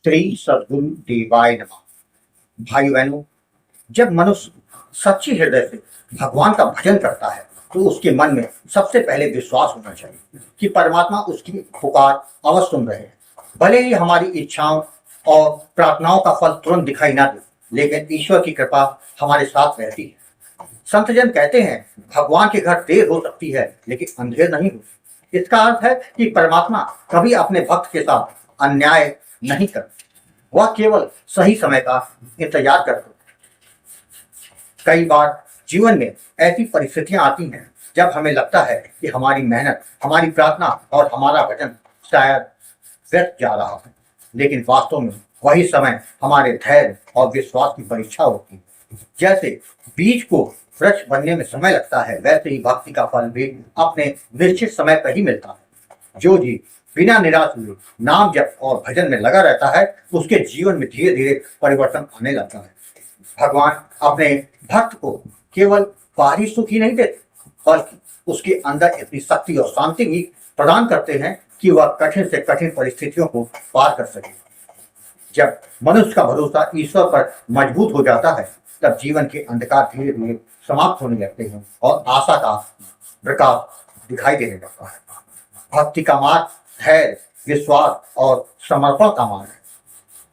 श्री सद्गुरु देवाय नमः। भाई बहनों, जब मनुष्य सच्ची हृदय से भगवान का भजन करता है तो उसके मन में सबसे पहले विश्वास होना चाहिए कि परमात्मा उसकी पुकार अवश्य सुन रहे हैं। भले ही हमारी इच्छाओं और प्रार्थनाओं का फल तुरंत दिखाई ना दे, लेकिन ईश्वर की कृपा हमारे साथ रहती है। संतजन कहते हैं, भगवान के घर देर हो सकती है लेकिन अंधेर नहीं होती। इसका अर्थ है कि परमात्मा कभी अपने भक्त के साथ अन्याय नहीं करते, वह केवल सही समय का इंतजार करते। कई बार जीवन में ऐसी परिस्थितियां आती हैं जब हमें लगता है कि हमारी मेहनत, हमारी प्रार्थना और हमारा भजन शायद व्यर्थ जा रहा है, लेकिन वास्तव में वही समय हमारे धैर्य और विश्वास की परीक्षा होती है। जैसे बीज को वृक्ष बनने में समय लगता है, वैसे ही भक्ति का फल भी अपने निश्चित समय पर ही मिलता है। जो जी बिना निराश हुए नाम जप और भजन में लगा रहता है, उसके जीवन में धीरे धीरे परिवर्तन आने लगता है। भगवान अपने भक्त को केवल बाहरी सुख ही नहीं देते, बल्कि उसके अंदर इतनी शक्ति और शांति भी प्रदान करते हैं कि वह कठिन से कठिन परिस्थितियों को पार कर सके। जब मनुष्य का भरोसा ईश्वर पर मजबूत हो जाता है, तब जीवन के अंधकार धीरे धीरे समाप्त होने लगते हैं और आशा का प्रकाश दिखाई देने लगता है। भक्ति का मार्ग धैर्य, विश्वास और समर्पण का मार्ग है।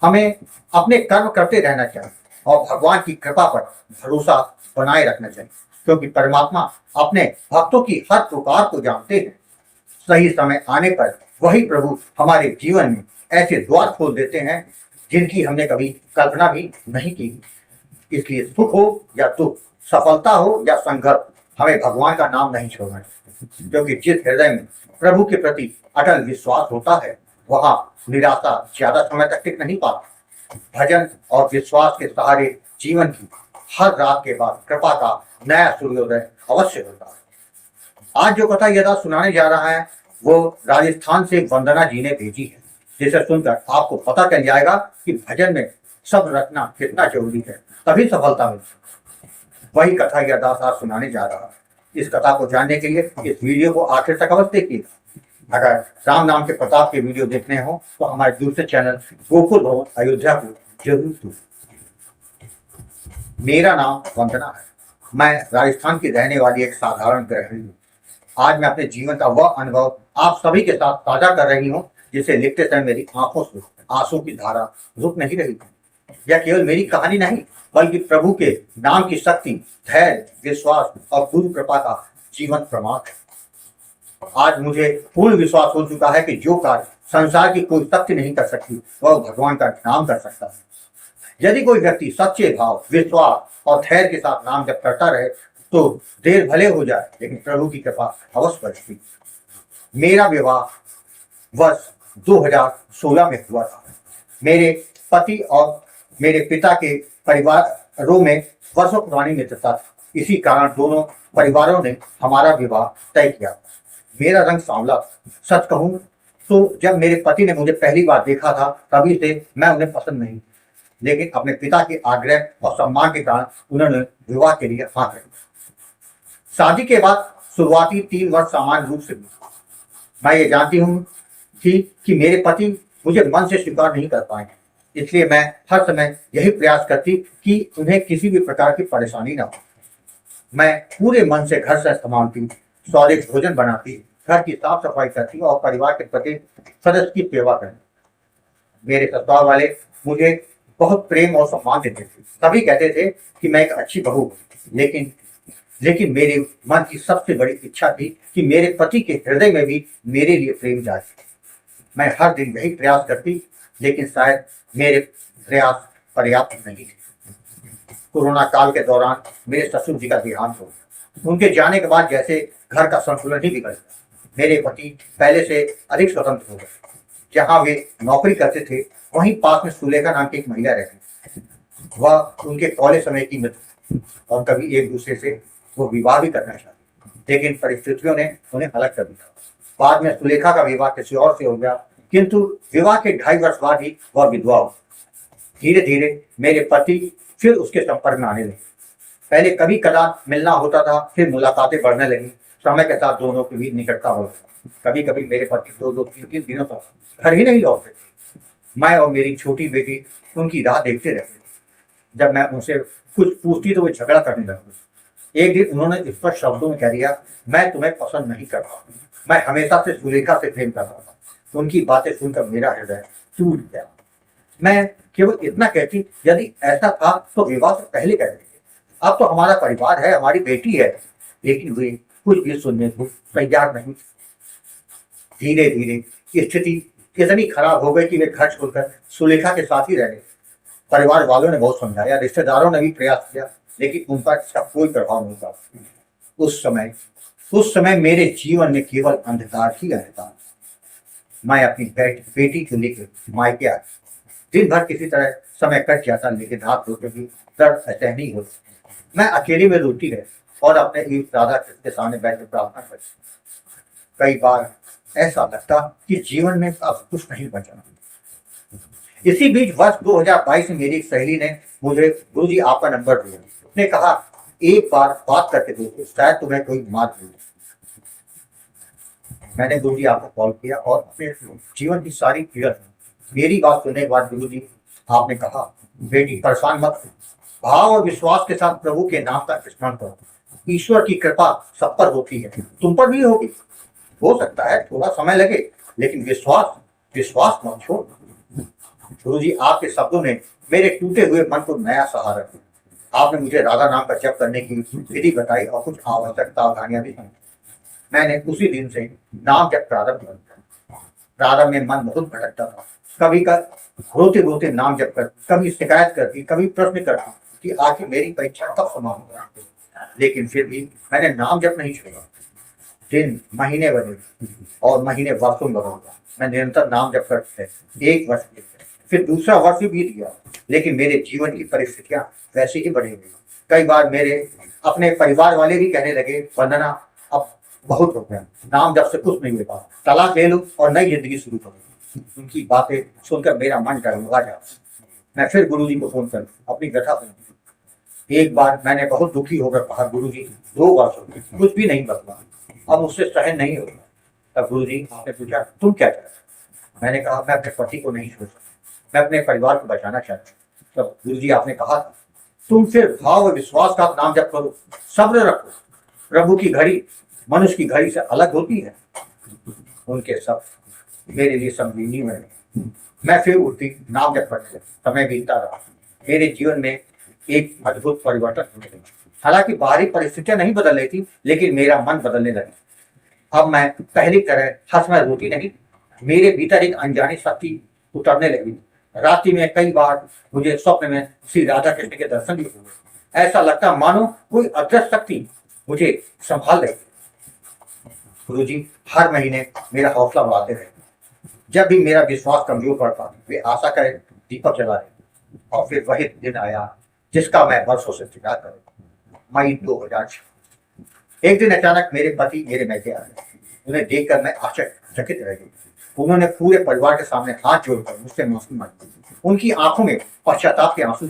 हमें अपने कर्म करते रहना चाहिए और भगवान की कृपा पर भरोसा बनाए रखना चाहिए, क्योंकि परमात्मा अपने भक्तों की हर पुकार को जानते हैं। सही समय आने पर वही प्रभु हमारे जीवन में ऐसे द्वार खोल देते हैं जिनकी हमने कभी कल्पना भी नहीं की। इसलिए सुख हो या दुख, सफलता हो या संघर्ष, हमें भगवान का नाम नहीं छोड़ना है, क्योंकि जिस हृदय में प्रभु के प्रति अटल विश्वास होता है, वहां निराशा ज्यादा समय तक टिक नहीं पाती। भजन और विश्वास के सहारे जीवन की हर रात के बाद कृपा का नया सूर्योदय अवश्य होता है। आज जो कथा यदा सुनाने जा रहा है वो राजस्थान से वंदना जी ने भेजी है, जिसे सुनकर आपको पता चल जाएगा कि भजन में सब रखना कितना जरूरी है, तभी सफलता मिलती। वही कथा यदा आज सुनाने जा रहा है। इस कथा को जानने के लिए इस वीडियो को आखिर तक अवश्य देखिएगा। अगर राम नाम के प्रताप के वीडियो देखने हो तो हमारे दूसरे चैनल गोकुल भवन अयोध्या को जरूर सुनें। मेरा नाम वंदना है। मैं राजस्थान की रहने वाली एक साधारण गृहिणी हूँ। आज मैं अपने जीवन का वह अनुभव आप सभी के साथ साझा कर रही हूँ जिसे लिखते समय मेरी आंखों से आंसू की धारा रुक नहीं रही थी। यह केवल मेरी कहानी नहीं, बल्कि प्रभु के नाम की शक्ति, धैर्य, विश्वास और गुरु कृपा का जीवन प्रमाण है। आज मुझे पूर्ण विश्वास हो चुका है कि जो कार्य संसार की कोई शक्ति नहीं कर सकती, वह भगवान का नाम कर सकता है। यदि कोई व्यक्ति सच्चे भाव, विश्वास और धैर्य के साथ नाम जप करता रहे तो देर भले हो जाए, लेकिन प्रभु की कृपा अवश्य बरसती। मेरा विवाह वर्ष 2016 में हुआ था। मेरे पति और मेरे पिता के परिवारों में वर्षों पुरानी मित्रता थी। इसी कारण दोनों परिवारों ने हमारा विवाह तय किया। मेरा रंग सांवला था। सच कहूं तो जब मेरे पति ने मुझे पहली बार देखा था, तभी से मैं उन्हें पसंद नहीं, लेकिन अपने पिता के आग्रह और सम्मान के कारण उन्होंने विवाह के लिए हाँ कही। शादी के बाद शुरुआती 3 वर्ष सामान्य रूप से बीते। मैं ये जानती हूँ कि मेरे पति मुझे मन से स्वीकार नहीं कर पाएंगे, इसलिए मैं हर समय यही प्रयास करती कि उन्हें किसी भी प्रकार की परेशानी न हो। मैं पूरे मन से घर से संभालती, स्वादिष्ट भोजन बनाती, घर की साफ सफाई करती और परिवार के प्रति सदस्य की सेवा करती। मेरे ससुराल वाले मुझे बहुत प्रेम और सम्मान देते थे। सभी कहते थे कि मैं एक अच्छी बहू हूँ, लेकिन मेरे मन की सबसे बड़ी इच्छा थी कि मेरे पति के हृदय में भी मेरे लिए प्रेम जागे। मैं हर दिन यही प्रयास करती, लेकिन शायद मेरे प्रयास पर्याप्त नहीं थे। कोरोना काल के दौरान मेरे ससुर जी का देहांत हो गया। उनके जाने के बाद जैसे घर का संतुलन ही बिगड़ गया। मेरे पति पहले से अधिक स्वतंत्र हो गए। जहाँ वे नौकरी करते थे, वहीं पास में सुलेखा नाम की एक महिला रहती। वह उनके कॉलेज समय की मित्र और कभी एक दूसरे से वो विवाह भी करना चाहती, लेकिन परिस्थितियों ने उन्हें अलग कर दिया। बाद में सुलेखा का विवाह किसी और से हो गया, किंतु विवाह के 2.5 वर्ष बाद ही वह विधवा हो। धीरे धीरे मेरे पति फिर उसके संपर्क में आने लगे। पहले कभी कदार मिलना होता था, फिर मुलाकातें बढ़ने लगी। समय के साथ दोनों के बीच निकटता हो गई। कभी कभी मेरे पति 2-3 दिनों तक घर ही नहीं लौटते। मैं और मेरी छोटी बेटी उनकी राह देखते रहते। जब मैं उनसे कुछ पूछती तो वे झगड़ा करने लगे। एक दिन उन्होंने स्पष्ट शब्दों में कह दिया, मैं तुम्हें पसंद नहीं करता। मैं हमेशा से सुलेखा से प्रेम करता था। उनकी बातें सुनकर मेरा हृदय टूट गया। मैं केवल इतना कहती, यदि ऐसा था तो विवाह से पहले कह देते। अब तो हमारा परिवार है, हमारी बेटी है। लेकिन वे कुछ भी सुनने को तैयार नहीं। धीरे धीरे स्थिति इतनी खराब हो गई कि वे घर छोड़कर सुलेखा के साथ ही रह गए। परिवार वालों ने बहुत समझाया, रिश्तेदारों ने भी प्रयास किया, लेकिन उन पर इसका कोई प्रभाव नहीं पड़ा। उस समय मेरे जीवन में केवल अंधकार ही रहता। मैं अपनी बेटी को लेकर मायके आया। दिन भर किसी तरह समय कट जाता, लेकिन रात होते भी दर्द असहनीय होता। मैं अकेले में रोती रही और अपने एक राधा कृष्ण के सामने बैठकर प्रार्थना करती। कई बार ऐसा लगता कि जीवन में अब कुछ नहीं बचा। इसी बीच वर्ष 2022 में मेरी एक सहेली ने मुझे, गुरुजी आपका नंबर दिया। उसने कहा, एक बार बात करके देखो, शायद तुम्हें कोई मार्ग मिले। मैंने गुरुजी आपको कॉल किया और अपने जीवन की सारी पीड़ा सुनी। मेरी बात सुनने के बाद गुरुजी आपने कहा, बेटी परेशान मत हो, भाव और विश्वास के साथ प्रभु के नाम का स्मरण करो। ईश्वर की कृपा सब पर होती है, तुम पर भी होगी। हो सकता है थोड़ा समय लगे, लेकिन विश्वास मत छोड़ो। गुरुजी आपके शब्दों ने मेरे टूटे हुए मन को नया सहारा दिया। आपने मुझे राधा नाम का जप करने की विधि बताई और कुछ आवश्यक सावधानियां भी दी। मैंने उसी दिन से नाम जप प्रारंभ किया। प्रारंभ में मन बहुत भटकता था। कभी रोते रोते नाम जप कर, कभी शिकायत करती, कभी प्रश्न करती कि आखिर मेरी परीक्षा कब समाप्त होगा। लेकिन फिर भी मैंने नाम जप नहीं छोड़ा। दिन महीने बदले और महीने वर्षों में बदल गया। मैं निरंतर नाम जप करते, एक वर्ष बीत गया, फिर दूसरा वर्ष भी बीत गया, लेकिन मेरे जीवन की परिस्थितियां वैसी ही बढ़ी गई। कई बार मेरे अपने परिवार वाले भी कहने लगे, वंदना अब बहुत हो गया, नाम जप से कुछ नहीं होगा, तलाक ले लो और नई जिंदगी शुरू करो। उनकी बातें सुनकर मेरा मन डगमगा जाता। मैं फिर गुरुजी को फोन कर अपनी व्यथा सुनाई। एक बार मैंने बहुत दुखी होकर कहा, गुरुजी 2 वर्ष हो गए, कुछ भी नहीं बदला, अब मुझसे सहन नहीं होगा। तब गुरुजी ने पूछा, तुम क्या चाहते? मैंने कहा, मैं अपने पति को नहीं छोड़ सकता, मैं अपने परिवार को बचाना चाहता हूँ। तब गुरुजी आपने कहा, तुम फिर भाव और विश्वास का नाम जप करो, सब्र रखो। प्रभु की घड़ी मनुष्य की घड़ी से अलग होती है। उनके शब्द मेरे लिए संजीवनी में। मैं फिर उठती, नाम जप करते, समय बीतता रहा। मेरे जीवन में एक अद्भुत परिवर्तन होने लगा। हालांकि बाहरी परिस्थितियां नहीं बदल रही थी, लेकिन मेरा मन बदलने लगा। अब मैं पहली तरह हर समय रोती नहीं। मेरे भीतर एक अनजानी शक्ति उतरने लगी। रात्रि में कई बार मुझे स्वप्न में श्री राधा कृष्ण के दर्शन भी हुए। ऐसा लगता मानो कोई अदृश्य शक्ति मुझे संभाल रही। गुरुजी हर महीने मेरा हौसला बढ़ाते रहे। जब भी मेरा विश्वास कमजोर पड़ता, वे आशा करे दीपक जला रहे। और फिर वही दिन आया जिसका मैं वर्षों से इंतजार कर रहा। मई 2006। एक दिन अचानक मेरे पति मेरे मैके आ गए। उन्हें देखकर मैं आश्चर्यचकित रह गई। उन्होंने पूरे परिवार के सामने हाथ जोड़कर मुझसे माफी मांगी। उनकी आंखों में पश्चाताप के आंसू।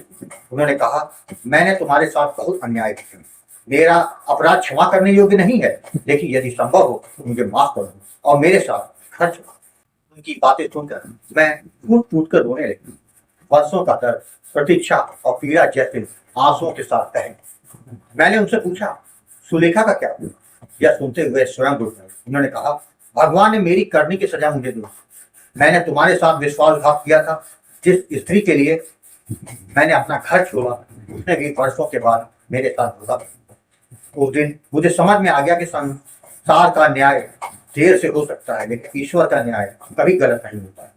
उन्होंने कहा, मैंने तुम्हारे साथ बहुत अन्याय किया। मेरा अपराध क्षमा करने योग्य नहीं है, लेकिन यदि संभव हो तो मुझे माफ कर दो और मेरे साथ घर चलो। उनकी बातें सुनकर मैं फूट फूट कर रोने लगी। वर्षों का दर्द, प्रतीक्षा और पीड़ा जैसे आंसुओं के साथ बहे। मैंने उनसे पूछा, सुलेखा का क्या हुआ? यह सुनते हुए स्वयं रुक गए। उन्होंने कहा, भगवान ने मेरी करने की सजा मुझे दी। मैंने तुम्हारे साथ विश्वासघात किया था। जिस स्त्री के लिए मैंने अपना घर छोड़ा, उसने भी वर्षों के बाद मेरे साथ धोखा किया। उस दिन मुझे समझ में आ गया कि संसार का न्याय देर से हो सकता है, लेकिन ईश्वर का न्याय कभी गलत नहीं होता है।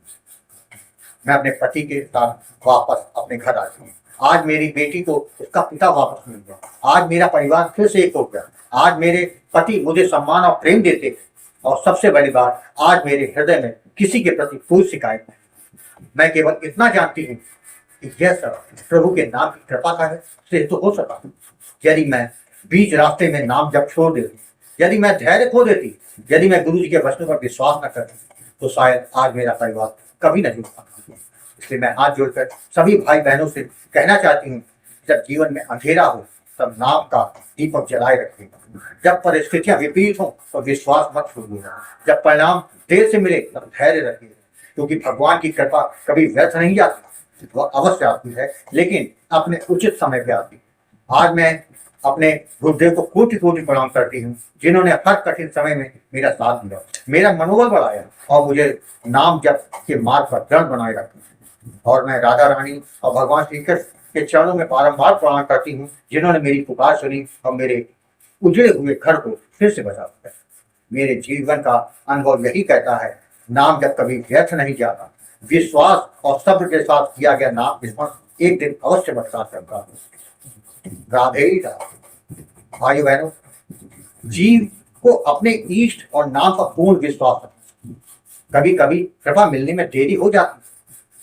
मैं अपने पति के साथ वापस अपने घर आ गया। आज मेरी बेटी को उसका पिता वापस मिल गया। आज मेरा परिवार फिर से एक हो गया। आज मेरे पति मुझे सम्मान और प्रेम देते, और सबसे बड़ी बात, आज मेरे हृदय में किसी के प्रति कोई शिकायत नहीं। मैं केवल इतना जानती हूँ कि यह सब प्रभु के नाम की कृपा का है, से तो हो सका। यदि मैं बीच रास्ते में नाम जब छोड़ देती, यदि मैं धैर्य खो देती, यदि मैं गुरु जी के वचनों पर विश्वास न करती, तो शायद आज मेरा परिवार कभी नहीं हो पाता। इसलिए मैं हाथ जोड़कर सभी भाई बहनों से कहना चाहती हूँ, जब जीवन में अंधेरा हो तब नाम का दीपक जलाए रखें। जब परिस्थितियां विपरीत हो तो विश्वास मत छोड़िएगा। जब परिणाम देर से मिले तब धैर्य रखिए। क्योंकि भगवान की कृपा कभी व्यर्थ नहीं जाती, वह अवश्य आती है, लेकिन अपने उचित समय पे आती है। आज मैं अपने गुरुदेव को कोटि कोटि प्रणाम करती हूँ, जिन्होंने हर कठिन समय में मेरा साथ दिया, मेरा मनोबल बढ़ाया और मुझे नाम जप के मार्ग पर दृढ़ बनाए रखा। और मैं राधा रानी और भगवान श्री कृष्ण के चरणों में बारंबार प्रणाम करती हूँ, जिन्होंने मेरी पुकार सुनी और मेरे उजड़े हुए घर को फिर से बचा दिया। मेरे जीवन का अनुभव यही कहता है, नाम जब कभी व्यर्थ नहीं जाता, विश्वास और सब्र के साथ किया गया नाम स्मरण एक दिन अवश्य बरसात करता है। राधे राधे। भाई बहनों, जीव को अपने इष्ट और नाम पर पूर्ण विश्वास है। कभी कभी कृपा मिलने में देरी हो जाती,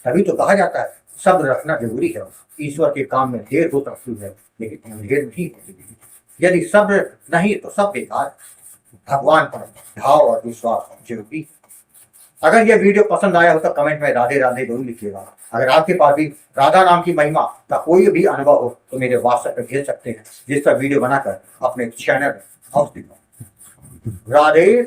तभी तो कहा जाता है सब्र रखना जरूरी है। ईश्वर के काम में देर हो सकती है, लेकिन देर नहीं होती। यदि सब्र नहीं तो सब बेकार है। भगवान पर भाव और विश्वास जरूरी। अगर यह वीडियो पसंद आया हो तो कमेंट में राधे राधे जरूर लिखिएगा। अगर आपके पास भी राधा नाम की महिमा का कोई भी अनुभव हो तो मेरे व्हाट्सएप पर भेज सकते हैं, जिस पर वीडियो बनाकर अपने चैनल में अवश्य। राधे।